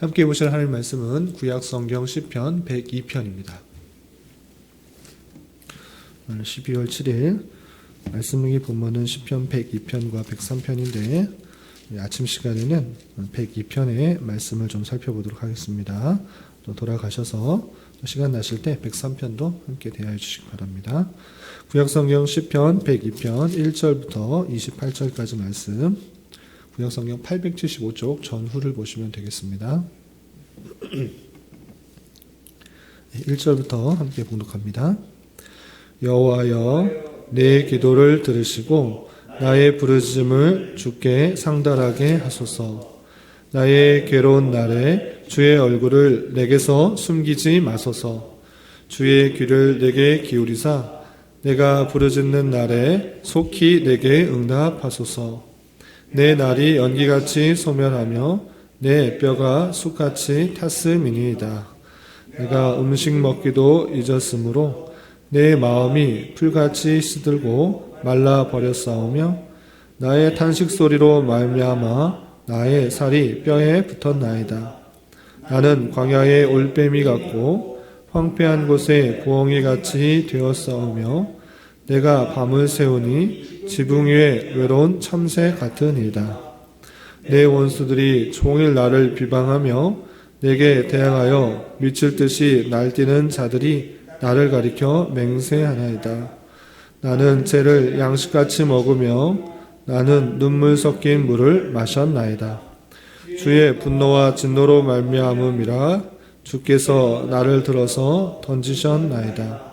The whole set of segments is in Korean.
함께 보실 하나님 말씀은 구약성경 시편 102편입니다. 오늘 12월 7일 말씀 읽기 본문은 시편 102편과 103편인데 아침 시간에는 102편의 말씀을 좀 살펴보도록 하겠습니다. 또 돌아가셔서 시간 나실 때 103편도 함께 대하여 주시기 바랍니다. 구약성경 시편 102편 1절부터 28절까지 말씀, 구약성경 875쪽 전후를 보시면 되겠습니다. 1절부터 함께 봉독합니다. 여호와여, 내 기도를 들으시고 나의 부르짖음을 주께 상달하게 하소서. 나의 괴로운 날에 주의 얼굴을 내게서 숨기지 마소서. 주의 귀를 내게 기울이사 내가 부르짖는 날에 속히 내게 응답하소서. 내 날이 연기같이 소멸하며 내 뼈가 쑥같이 탔음이니이다. 내가 음식 먹기도 잊었으므로 내 마음이 풀같이 시들고 말라버렸사오며 나의 탄식 소리로 말미암아 나의 살이 뼈에 붙었나이다. 나는 광야의 올빼미 같고 황폐한 곳에 부엉이같이 되었사오며 내가 밤을 새우니 지붕 위에 외로운 참새 같으니이다. 내 원수들이 종일 나를 비방하며 내게 대항하여 미칠 듯이 날뛰는 자들이 나를 가리켜 맹세하나이다. 나는 죄를 양식같이 먹으며 나는 눈물 섞인 물을 마셨나이다. 주의 분노와 진노로 말미암음이라 주께서 나를 들어서 던지셨나이다.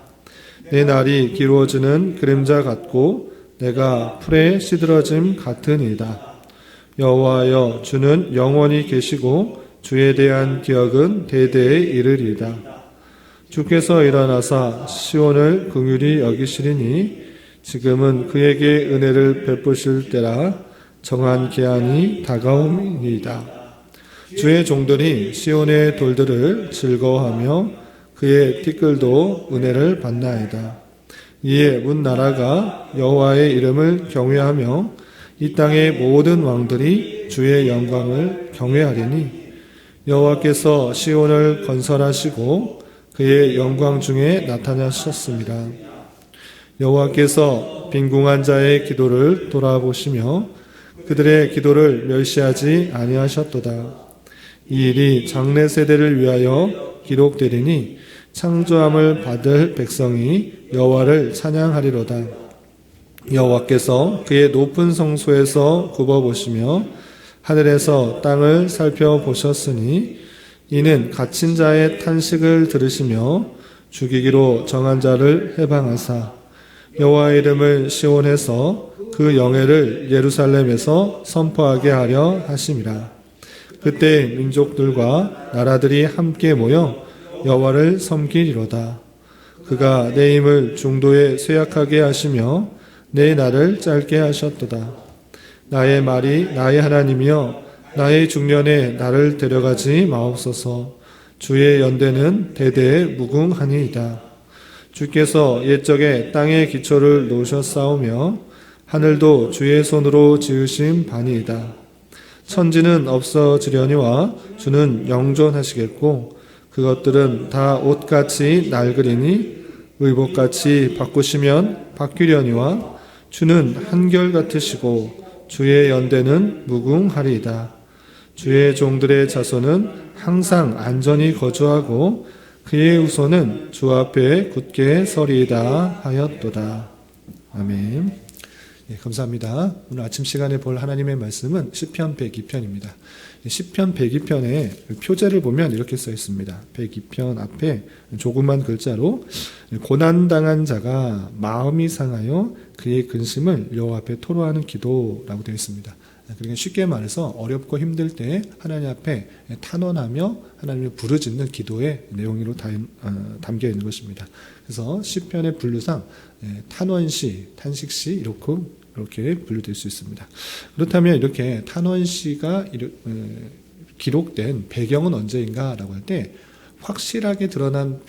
내 날이 기루어지는 그림자 같고 내가 풀에 시들어짐 같으니이다. 여호와여, 주는 영원히 계시고 주에 대한 기억은 대대에 이르리이다. 주께서 일어나사 시온을 긍휼히 여기시리니 지금은 그에게 은혜를 베푸실 때라. 정한 기한이 다가옴이니이다. 주의 종들이 시온의 돌들을 즐거워하며 그의 티끌도 은혜를 받나이다. 이에 문 나라가 여호와의 이름을 경외하며 이 땅의 모든 왕들이 주의 영광을 경외하리니 여호와께서 시온을 건설하시고 그의 영광 중에 나타나셨습니다. 여호와께서 빈궁한 자의 기도를 돌아보시며 그들의 기도를 멸시하지 아니하셨도다. 이 일이 장래 세대를 위하여 기록되리니 창조함을 받을 백성이 여호와를 찬양하리로다. 여호와께서 그의 높은 성소에서 굽어보시며 하늘에서 땅을 살펴보셨으니 이는 갇힌 자의 탄식을 들으시며 죽이기로 정한 자를 해방하사 여호와의 이름을 시온에서 그 영예를 예루살렘에서 선포하게 하려 하심이라. 그때 민족들과 나라들이 함께 모여 여호와를 섬기리로다. 그가 내 힘을 중도에 쇠약하게 하시며 내 날을 짧게 하셨도다. 나의 말이 나의 하나님이여 나의 중년에 나를 데려가지 마옵소서. 주의 연대는 대대에 무궁하니이다. 주께서 옛적에 땅의 기초를 놓으셨사오며 하늘도 주의 손으로 지으신 바니이다. 천지는 없어지려니와 주는 영존하시겠고 그것들은 다 옷같이 낡으리니 의복같이 바꾸시면 바뀌려니와 주는 한결같으시고 주의 연대는 무궁하리이다. 주의 종들의 자손은 항상 안전히 거주하고 그의 후손은 주 앞에 굳게 서리이다 하였도다. 아멘. 예, 감사합니다. 오늘 아침 시간에 볼 하나님의 말씀은 시편 102편입니다. 시편 102편의 표제를 보면 이렇게 써 있습니다. 102편 앞에 조그만 글자로 고난당한 자가 마음이 상하여 그의 근심을 여호와 앞에 토로하는 기도라고 되어 있습니다. 그러니까 쉽게 말해서 어렵고 힘들 때 하나님 앞에 탄원하며 하나님을 부르짖는 기도의 내용으로 담겨 있는 것입니다. 그래서 시편의 분류상 탄원시, 탄식시 이렇게 분류될 수 있습니다. 그렇다면 이렇게 탄원시가 기록된 배경은 언제인가라고 할 때 확실하게 드러난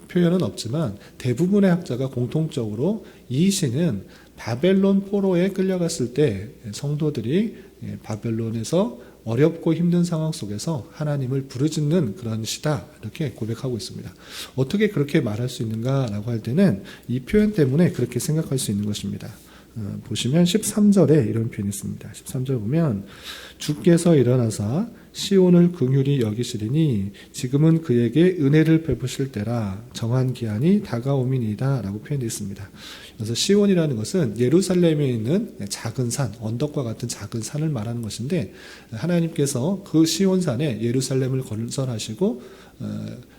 표현은 없지만 대부분의 학자가 공통적으로 이 시는 바벨론 포로에 끌려갔을 때 성도들이 바벨론에서 어렵고 힘든 상황 속에서 하나님을 부르짖는 그런 시다, 이렇게 고백하고 있습니다. 어떻게 그렇게 말할 수 있는가라고 할 때는 이 표현 때문에 그렇게 생각할 수 있는 것입니다. 보시면 13절에 이런 표현이 있습니다. 13절 보면 주께서 일어나사 시온을 긍휼히 여기시리니 지금은 그에게 은혜를 베푸실 때라 정한 기한이 다가오미니이다 라고 표현되어 있습니다. 그래서 시온이라는 것은 예루살렘에 있는 작은 산, 언덕과 같은 작은 산을 말하는 것인데 하나님께서 그 시온산에 예루살렘을 건설하시고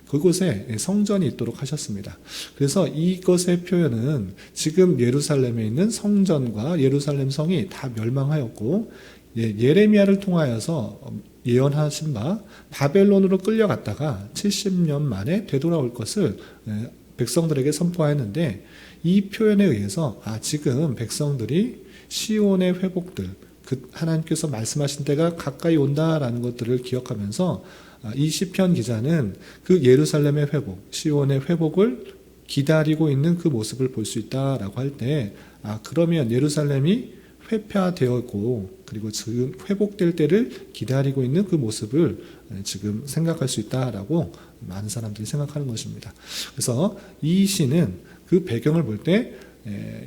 그곳에 성전이 있도록 하셨습니다. 그래서 이것의 표현은 지금 예루살렘에 있는 성전과 예루살렘 성이 다 멸망하였고 예레미야를 통하여서 예언하신 바 바벨론으로 끌려갔다가 70년 만에 되돌아올 것을 백성들에게 선포하였는데 이 표현에 의해서 지금 백성들이 시온의 회복들, 하나님께서 말씀하신 때가 가까이 온다라는 것들을 기억하면서 이 시편 기자는 그 예루살렘의 회복, 시온의 회복을 기다리고 있는 그 모습을 볼 수 있다라고 할 때, 그러면 예루살렘이 회폐되었고 그리고 지금 회복될 때를 기다리고 있는 그 모습을 지금 생각할 수 있다라고 많은 사람들이 생각하는 것입니다. 그래서 이 시는 그 배경을 볼 때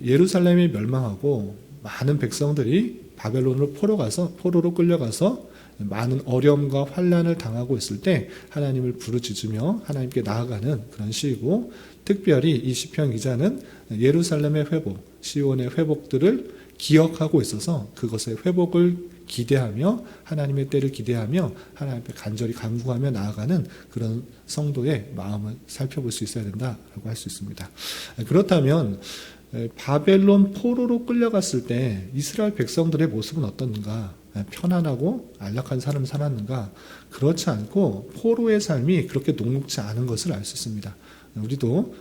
예루살렘이 멸망하고 많은 백성들이 바벨론으로 포로로 끌려가서 많은 어려움과 환난을 당하고 있을 때 하나님을 부르짖으며 하나님께 나아가는 그런 시이고, 특별히 이 시편 기자는 예루살렘의 회복, 시온의 회복들을 기억하고 있어서 그것의 회복을 기대하며 하나님의 때를 기대하며 하나님께 간절히 간구하며 나아가는 그런 성도의 마음을 살펴볼 수 있어야 된다라고 할 수 있습니다. 그렇다면 바벨론 포로로 끌려갔을 때 이스라엘 백성들의 모습은 어떻는가? 편안하고 안락한 삶을 살았는가? 그렇지 않고 포로의 삶이 그렇게 녹록지 않은 것을 알 수 있습니다. 우리도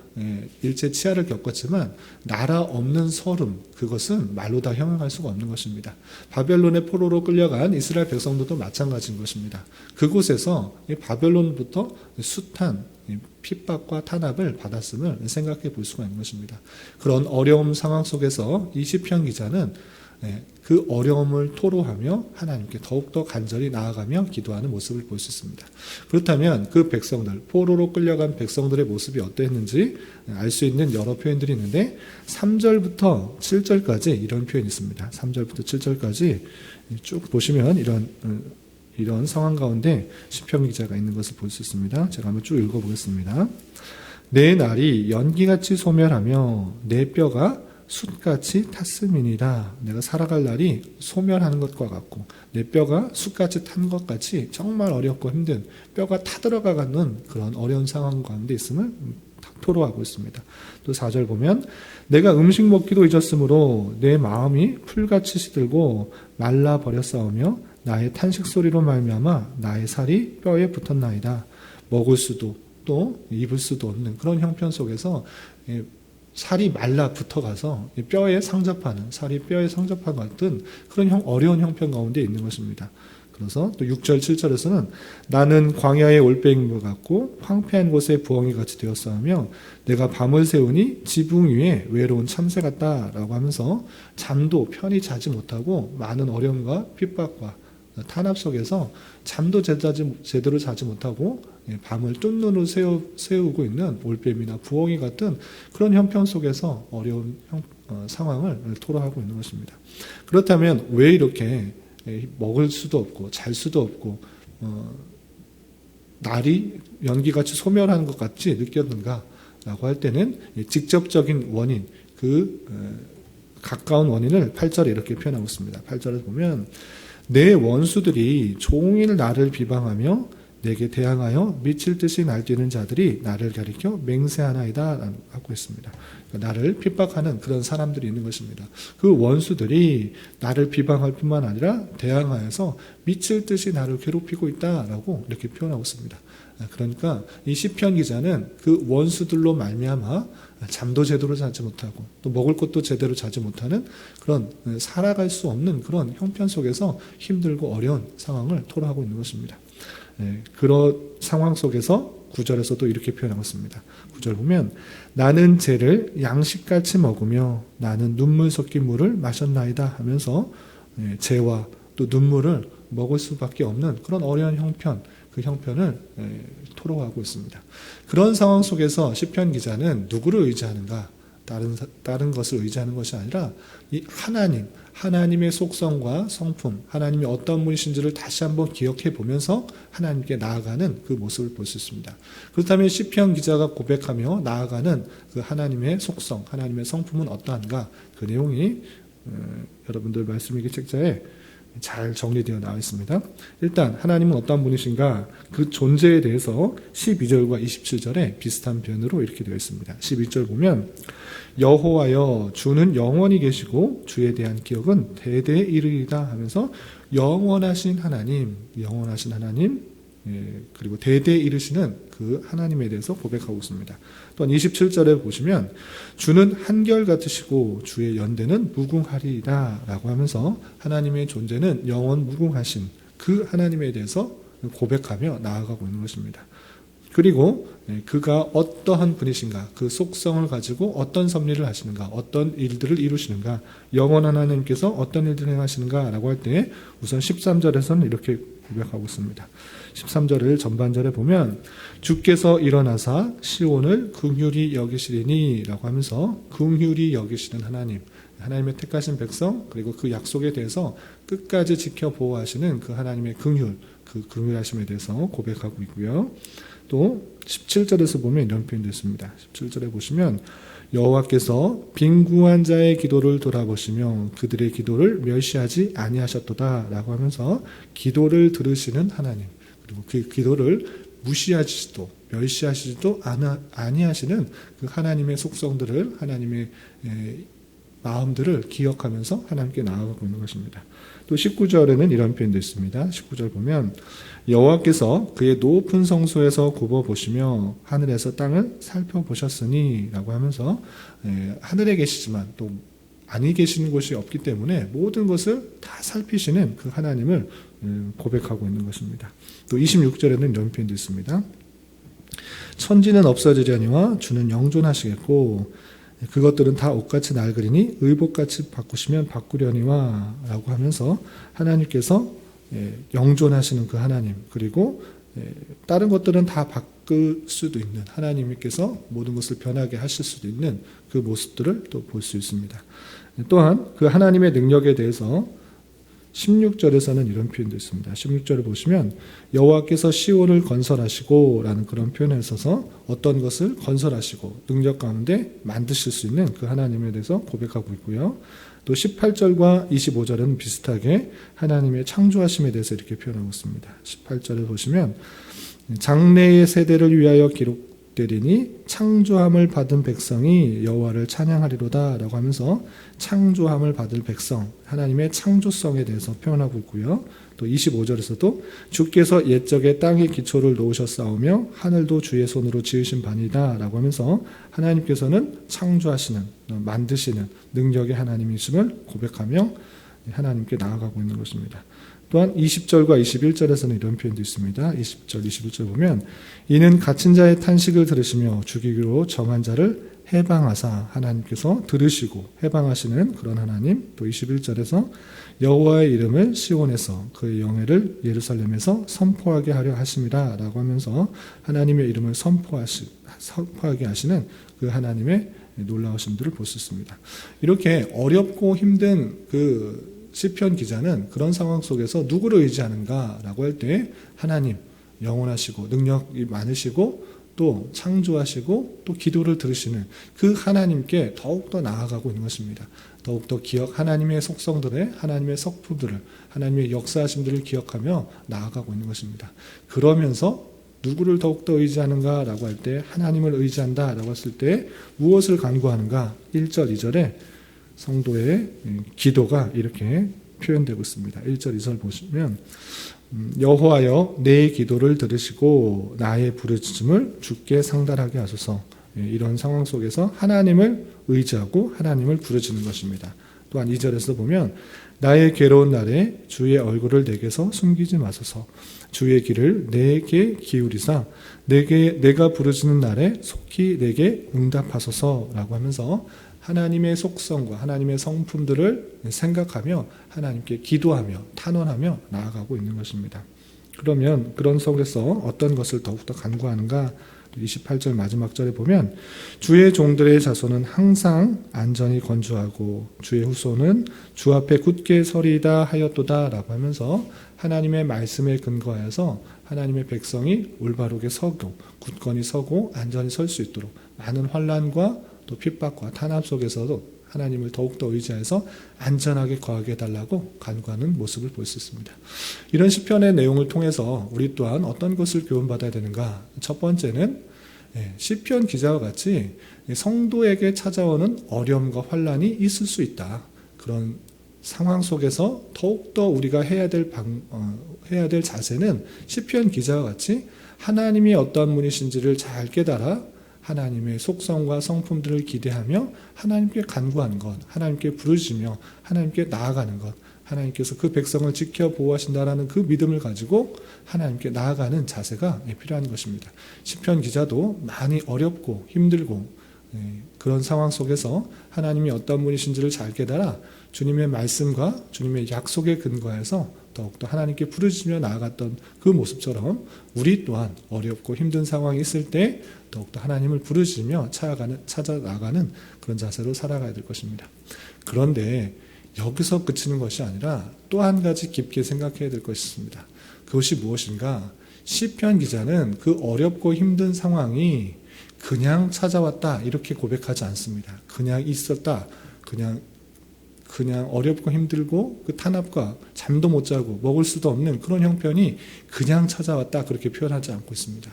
일제 치하를 겪었지만 나라 없는 서름, 그것은 말로 다 형용할 수가 없는 것입니다. 바벨론의 포로로 끌려간 이스라엘 백성들도 마찬가지인 것입니다. 그곳에서 바벨론부터 숱한 핍박과 탄압을 받았음을 생각해 볼 수가 있는 것입니다. 그런 어려움 상황 속에서 이 시편 기자는 그 어려움을 토로하며 하나님께 더욱더 간절히 나아가며 기도하는 모습을 볼 수 있습니다. 그렇다면 그 백성들, 포로로 끌려간 백성들의 모습이 어떠했는지 알 수 있는 여러 표현들이 있는데 3절부터 7절까지 이런 표현이 있습니다. 3절부터 7절까지 쭉 보시면 이런 상황 가운데 시편 기자가 있는 것을 볼 수 있습니다. 제가 한번 쭉 읽어보겠습니다. 내 날이 연기같이 소멸하며 내 뼈가 숯같이 탔음이니라. 내가 살아갈 날이 소멸하는 것과 같고 내 뼈가 숯같이 탄 것 같이 정말 어렵고 힘든, 뼈가 타들어가는 그런 어려운 상황 가운데 있음을 토로하고 있습니다. 또 4절 보면 내가 음식 먹기도 잊었으므로 내 마음이 풀같이 시들고 말라버렸사오며 나의 탄식 소리로 말미암아 나의 살이 뼈에 붙었나이다. 먹을 수도 또 입을 수도 없는 그런 형편 속에서 살이 말라 붙어가서 살이 뼈에 상접하는 같은 그런 어려운 형편 가운데 있는 것입니다. 그래서 또 6절, 7절에서는 나는 광야의 올빼미 같고 황폐한 곳에 부엉이 같이 되었사오며 내가 밤을 새우니 지붕 위에 외로운 참새 같다라고 하면서 잠도 편히 자지 못하고 많은 어려움과 핍박과 탄압 속에서 잠도 제대로 자지 못하고 밤을 뜬 눈으로 세우고 있는 올빼미나 부엉이 같은 그런 형편 속에서 어려운 상황을 토로하고 있는 것입니다. 그렇다면 왜 이렇게 먹을 수도 없고 잘 수도 없고 날이 연기같이 소멸하는 것 같이 느꼈는가라고 할 때는 직접적인 원인, 가까운 원인을 8절에 이렇게 표현하고 있습니다. 8절을 보면 내 원수들이 종일 나를 비방하며 내게 대항하여 미칠 듯이 날뛰는 자들이 나를 가리켜 맹세하나이다 하고 있습니다. 나를 핍박하는 그런 사람들이 있는 것입니다. 그 원수들이 나를 비방할 뿐만 아니라 대항하여서 미칠 듯이 나를 괴롭히고 있다라고 이렇게 표현하고 있습니다. 그러니까 이 시편 기자는 그 원수들로 말미암아 잠도 제대로 자지 못하고 또 먹을 것도 제대로 자지 못하는 그런 살아갈 수 없는 그런 형편 속에서 힘들고 어려운 상황을 토로하고 있는 것입니다. 그런 상황 속에서 9절에서도 이렇게 표현하고 있습니다. 9절 보면 나는 쟤를 양식같이 먹으며 나는 눈물 섞인 물을 마셨나이다 하면서 쟤와 또 눈물을 먹을 수밖에 없는 그런 어려운 형편, 그 형편을 토로하고 있습니다. 그런 상황 속에서 시편 기자는 누구를 의지하는가? 다른 것을 의지하는 것이 아니라 이 하나님의 속성과 성품, 하나님이 어떤 분이신지를 다시 한번 기억해 보면서 하나님께 나아가는 그 모습을 볼 수 있습니다. 그렇다면 시편 기자가 고백하며 나아가는 그 하나님의 속성, 하나님의 성품은 어떠한가? 그 내용이 여러분들 말씀일기 책자에 잘 정리되어 나와 있습니다. 일단 하나님은 어떤 분이신가? 그 존재에 대해서 12절과 27절에 비슷한 표현으로 이렇게 되어 있습니다. 12절 보면 여호와여 주는 영원히 계시고 주에 대한 기억은 대대에 이르리다 하면서 영원하신 하나님 그리고 대대에 이르시는 그 하나님에 대해서 고백하고 있습니다. 또한 27절에 보시면 주는 한결같으시고 주의 연대는 무궁하리이다 라고 하면서 하나님의 존재는 영원 무궁하신 그 하나님에 대해서 고백하며 나아가고 있는 것입니다. 그리고 그가 어떠한 분이신가, 그 속성을 가지고 어떤 섭리를 하시는가, 어떤 일들을 이루시는가, 영원한 하나님께서 어떤 일들을 행하시는가 라고 할 때 우선 13절에서는 이렇게 고백하고 있습니다. 13절을 전반절에 보면 주께서 일어나사 시온을 긍휼히 여기시리니 라고 하면서 긍휼히 여기시는 하나님, 하나님의 택하신 백성, 그리고 그 약속에 대해서 끝까지 지켜 보호하시는 그 하나님의 긍휼, 그 긍휼하심에 대해서 고백하고 있고요. 또 17절에서 보면 이런 표현도 있습니다. 17절에 보시면 여호와께서 빈궁한 자의 기도를 돌아보시며 그들의 기도를 멸시하지 아니하셨도다 라고 하면서 기도를 들으시는 하나님, 그리고 그 기도를 무시하시지도 멸시하시지도 아니하시는 그 하나님의 속성들을, 하나님의 마음들을 기억하면서 하나님께 나아가고 있는 것입니다. 또 19절에는 이런 표현도 있습니다. 19절 보면 여호와께서 그의 높은 성소에서 굽어보시며 하늘에서 땅을 살펴보셨으니 라고 하면서 하늘에 계시지만 또 아니 계시는 곳이 없기 때문에 모든 것을 다 살피시는 그 하나님을 고백하고 있는 것입니다. 또 26절에는 이런 표현도 있습니다. 천지는 없어지려니와 주는 영존하시겠고 그것들은 다 옷같이 낡으리니 의복같이 바꾸시면 바꾸려니와 라고 하면서 하나님께서 영존하시는 그 하나님, 그리고 다른 것들은 다 바꿀 수도 있는 하나님께서 모든 것을 변하게 하실 수도 있는 그 모습들을 또 볼 수 있습니다. 또한 그 하나님의 능력에 대해서 16절에서는 이런 표현도 있습니다. 16절을 보시면 여호와께서 시온을 건설하시고 라는 그런 표현에 있어서 어떤 것을 건설하시고 능력 가운데 만드실 수 있는 그 하나님에 대해서 고백하고 있고요. 또 18절과 25절은 비슷하게 하나님의 창조하심에 대해서 이렇게 표현하고 있습니다. 18절을 보시면 장래의 세대를 위하여 기록되리니 창조함을 받은 백성이 여호와를 찬양하리로다 라고 하면서 창조함을 받을 백성, 하나님의 창조성에 대해서 표현하고 있고요. 또 25절에서도 주께서 옛적에 땅의 기초를 놓으셨사오며 하늘도 주의 손으로 지으신 바니다 라고 하면서 하나님께서는 창조하시는, 만드시는 능력의 하나님이심을 고백하며 하나님께 나아가고 있는 것입니다. 또한 20절과 21절에서는 이런 표현도 있습니다. 20절, 21절 보면 이는 갇힌 자의 탄식을 들으시며 죽이기로 정한 자를 해방하사, 하나님께서 들으시고 해방하시는 그런 하나님. 또 21절에서 여호와의 이름을 시온에서 그의 영예를 예루살렘에서 선포하게 하려 하심이라 라고 하면서 하나님의 이름을 선포하게 하시는 그 하나님의 놀라우심들을 볼 수 있습니다. 이렇게 어렵고 힘든 그 시편 기자는 그런 상황 속에서 누구를 의지하는가라고 할 때 하나님, 영원하시고 능력이 많으시고 또 창조하시고 또 기도를 들으시는 그 하나님께 더욱더 나아가고 있는 것입니다. 더욱더 하나님의 속성들의, 하나님의 성품들을, 하나님의 역사하심들을 기억하며 나아가고 있는 것입니다. 그러면서 누구를 더욱더 의지하는가라고 할 때 하나님을 의지한다라고 했을 때 무엇을 간구하는가? 1절, 2절에 성도의 기도가 이렇게 표현되고 있습니다. 1절, 2절 보시면 여호와여 내 기도를 들으시고 나의 부르짖음을 주께 상달하게 하소서. 이런 상황 속에서 하나님을 의지하고 하나님을 부르짖는 것입니다. 또한 2절에서 보면 나의 괴로운 날에 주의 얼굴을 내게서 숨기지 마소서. 주의 길을 내게 기울이사 내가 부르짖는 날에 속히 내게 응답하소서라고 하면서 하나님의 속성과 하나님의 성품들을 생각하며 하나님께 기도하며 탄원하며 나아가고 있는 것입니다. 그러면 그런 속에서 어떤 것을 더욱더 간구하는가? 28절 마지막 절에 보면 주의 종들의 자손은 항상 안전히 건주하고 주의 후손은 주 앞에 굳게 서리이다 하였도다 라고 하면서 하나님의 말씀에 근거하여서 하나님의 백성이 올바르게 서고 굳건히 서고 안전히 설 수 있도록 많은 환난과 또 핍박과 탄압 속에서도 하나님을 더욱더 의지해서 안전하게 거하게 해달라고 간구하는 모습을 볼 수 있습니다. 이런 시편의 내용을 통해서 우리 또한 어떤 것을 교훈받아야 되는가? 첫 번째는 시편 기자와 같이 성도에게 찾아오는 어려움과 환난이 있을 수 있다. 그런 상황 속에서 더욱더 우리가 해야 될 자세는 시편 기자와 같이 하나님이 어떤 분이신지를 잘 깨달아 하나님의 속성과 성품들을 기대하며 하나님께 간구하는 것, 하나님께 부르짖으며 하나님께 나아가는 것, 하나님께서 그 백성을 지켜 보호하신다라는 그 믿음을 가지고 하나님께 나아가는 자세가 필요한 것입니다. 시편 기자도 많이 어렵고 힘들고 그런 상황 속에서 하나님이 어떤 분이신지를 잘 깨달아 주님의 말씀과 주님의 약속에 근거해서 더욱더 하나님께 부르짖으며 나아갔던 그 모습처럼 우리 또한 어렵고 힘든 상황이 있을 때 더욱더 하나님을 부르짖으며 찾아 나가는 그런 자세로 살아가야 될 것입니다. 그런데 여기서 그치는 것이 아니라 또 한 가지 깊게 생각해야 될 것이 있습니다. 그것이 무엇인가? 시편 기자는 그 어렵고 힘든 상황이 그냥 찾아왔다 이렇게 고백하지 않습니다. 그냥 있었다, 그냥 어렵고 힘들고 그 탄압과 잠도 못 자고 먹을 수도 없는 그런 형편이 그냥 찾아왔다 그렇게 표현하지 않고 있습니다.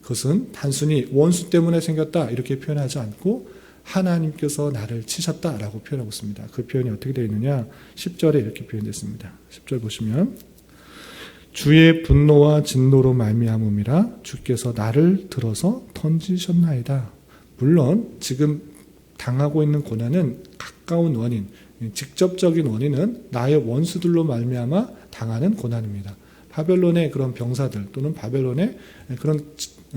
그것은 단순히 원수 때문에 생겼다 이렇게 표현하지 않고 하나님께서 나를 치셨다라고 표현하고 있습니다. 그 표현이 어떻게 되어 있느냐? 10절에 이렇게 표현됐습니다. 10절 보시면 주의 분노와 진노로 말미암음이라 주께서 나를 들어서 던지셨나이다. 물론 지금 당하고 있는 고난은 가까운 원인, 직접적인 원인은 나의 원수들로 말미암아 당하는 고난입니다. 바벨론의 그런 병사들 또는 바벨론의 그런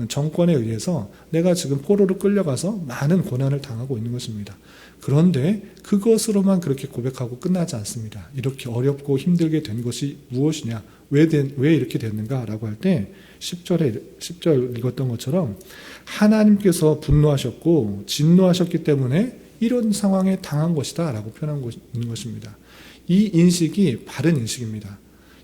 정권에 의해서 내가 지금 포로로 끌려가서 많은 고난을 당하고 있는 것입니다. 그런데 그것으로만 그렇게 고백하고 끝나지 않습니다. 이렇게 어렵고 힘들게 된 것이 무엇이냐? 왜 이렇게 됐는가? 라고 할 때 10절 읽었던 것처럼 하나님께서 분노하셨고 진노하셨기 때문에 이런 상황에 당한 것이다 라고 표현하고 있는 것입니다. 이 인식이 바른 인식입니다.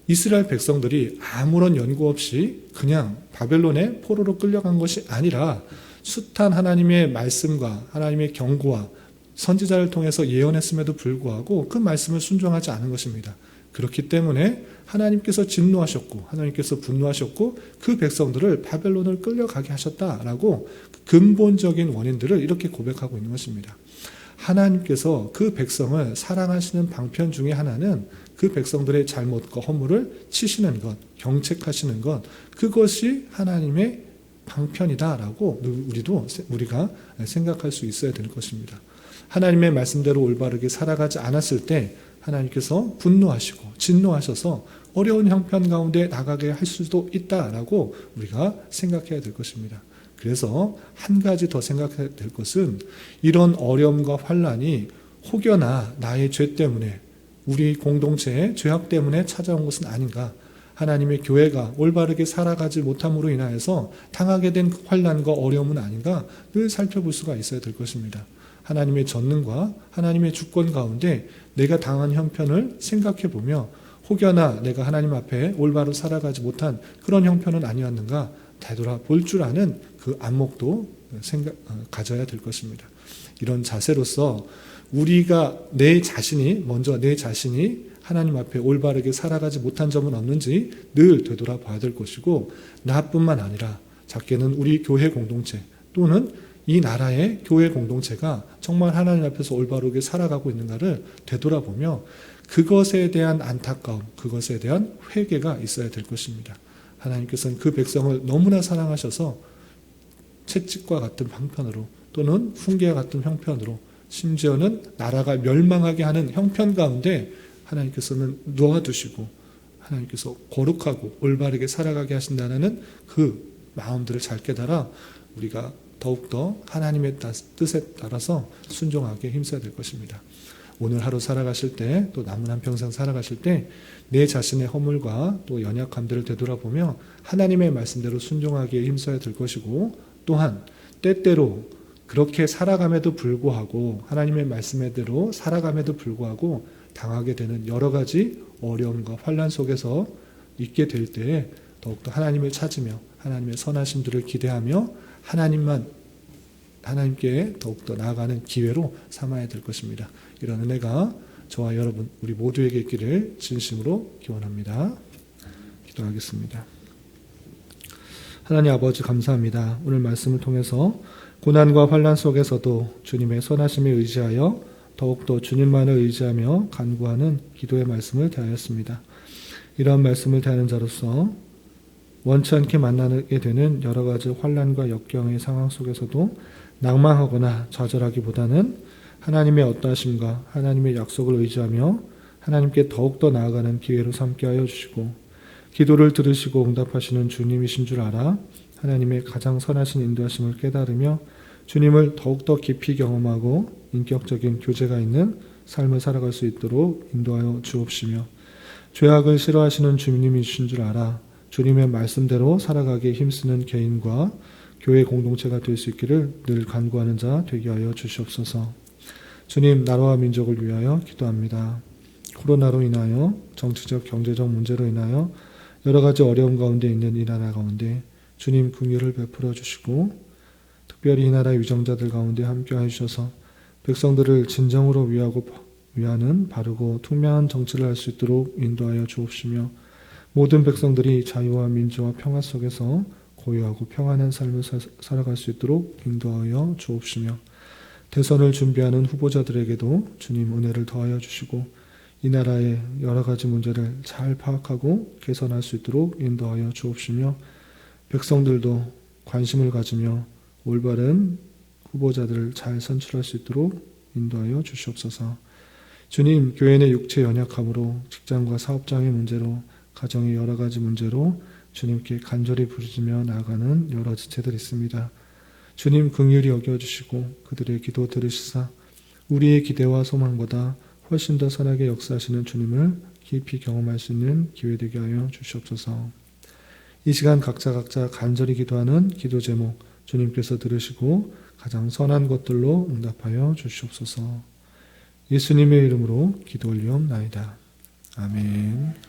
이스라엘 백성들이 아무런 연고 없이 그냥 바벨론의 포로로 끌려간 것이 아니라 숱한 하나님의 말씀과 하나님의 경고와 선지자를 통해서 예언했음에도 불구하고 그 말씀을 순종하지 않은 것입니다. 그렇기 때문에 하나님께서 진노하셨고 하나님께서 분노하셨고 그 백성들을 바벨론을 끌려가게 하셨다라고 근본적인 원인들을 이렇게 고백하고 있는 것입니다. 하나님께서 그 백성을 사랑하시는 방편 중에 하나는 그 백성들의 잘못과 허물을 치시는 것, 경책하시는 것, 그것이 하나님의 방편이다라고 우리가 생각할 수 있어야 될 것입니다. 하나님의 말씀대로 올바르게 살아가지 않았을 때 하나님께서 분노하시고 진노하셔서 어려운 형편 가운데 나가게 할 수도 있다라고 우리가 생각해야 될 것입니다. 그래서 한 가지 더 생각해야 될 것은 이런 어려움과 환난이 혹여나 나의 죄 때문에 우리 공동체의 죄악 때문에 찾아온 것은 아닌가? 하나님의 교회가 올바르게 살아가지 못함으로 인하여서 당하게 된 환난과 어려움은 아닌가? 늘 살펴볼 수가 있어야 될 것입니다. 하나님의 전능과 하나님의 주권 가운데 내가 당한 형편을 생각해 보며 혹여나 내가 하나님 앞에 올바로 살아가지 못한 그런 형편은 아니었는가 되돌아볼 줄 아는 그 안목도 가져야 될 것입니다. 이런 자세로서 우리가 내 자신이 하나님 앞에 올바르게 살아가지 못한 점은 없는지 늘 되돌아봐야 될 것이고 나뿐만 아니라 작게는 우리 교회 공동체 또는 이 나라의 교회 공동체가 정말 하나님 앞에서 올바르게 살아가고 있는가를 되돌아보며 그것에 대한 안타까움, 그것에 대한 회개가 있어야 될 것입니다. 하나님께서는 그 백성을 너무나 사랑하셔서 채찍과 같은 방편으로 또는 훈계와 같은 형편으로 심지어는 나라가 멸망하게 하는 형편 가운데 하나님께서는 놓아두시고 하나님께서 거룩하고 올바르게 살아가게 하신다는 그 마음들을 잘 깨달아 우리가 더욱더 하나님의 뜻에 따라서 순종하게 힘써야 될 것입니다. 오늘 하루 살아가실 때, 또 남은 한평생 살아가실 때 내 자신의 허물과 또 연약함들을 되돌아보며 하나님의 말씀대로 순종하기에 힘써야 될 것이고, 또한 때때로 그렇게 살아감에도 불구하고 하나님의 말씀대로 살아감에도 불구하고 당하게 되는 여러 가지 어려움과 환난 속에서 있게 될 때에 더욱더 하나님을 찾으며 하나님의 선하심들을 기대하며 하나님께 더욱더 나아가는 기회로 삼아야 될 것입니다. 이런 은혜가 저와 여러분 우리 모두에게 있기를 진심으로 기원합니다. 기도하겠습니다. 하나님 아버지 감사합니다. 오늘 말씀을 통해서 고난과 환난 속에서도 주님의 선하심에 의지하여 더욱더 주님만을 의지하며 간구하는 기도의 말씀을 대하였습니다. 이러한 말씀을 대하는 자로서 원치 않게 만나게 되는 여러 가지 환난과 역경의 상황 속에서도 낭망하거나 좌절하기보다는 하나님의 어떠하심과 하나님의 약속을 의지하며 하나님께 더욱더 나아가는 기회로 삼게 하여 주시고, 기도를 들으시고 응답하시는 주님이신 줄 알아 하나님의 가장 선하신 인도하심을 깨달으며 주님을 더욱더 깊이 경험하고 인격적인 교제가 있는 삶을 살아갈 수 있도록 인도하여 주옵시며, 죄악을 싫어하시는 주님이신 줄 알아 주님의 말씀대로 살아가기에 힘쓰는 개인과 교회 공동체가 될 수 있기를 늘 간구하는 자 되게 하여 주시옵소서. 주님, 나라와 민족을 위하여 기도합니다. 코로나로 인하여 정치적, 경제적 문제로 인하여 여러 가지 어려움 가운데 있는 이 나라 가운데 주님 긍휼을 베풀어 주시고, 특별히 이 나라의 위정자들 가운데 함께해 주셔서 백성들을 진정으로 위하는 바르고 투명한 정치를 할 수 있도록 인도하여 주옵시며, 모든 백성들이 자유와 민주와 평화 속에서 고요하고 평안한 삶을 살아갈 수 있도록 인도하여 주옵시며, 대선을 준비하는 후보자들에게도 주님 은혜를 더하여 주시고 이 나라의 여러 가지 문제를 잘 파악하고 개선할 수 있도록 인도하여 주옵시며, 백성들도 관심을 가지며 올바른 후보자들을 잘 선출할 수 있도록 인도하여 주시옵소서. 주님, 교회 내 육체 연약함으로 직장과 사업장의 문제로 가정의 여러 가지 문제로 주님께 간절히 부르짖며 나아가는 여러 지체들이 있습니다. 주님 긍휼히 여겨주시고 그들의 기도 들으시사 우리의 기대와 소망보다 훨씬 더 선하게 역사하시는 주님을 깊이 경험할 수 있는 기회 되게 하여 주시옵소서. 이 시간 각자 간절히 기도하는 기도 제목 주님께서 들으시고 가장 선한 것들로 응답하여 주시옵소서. 예수님의 이름으로 기도 올리옵나이다. 아멘.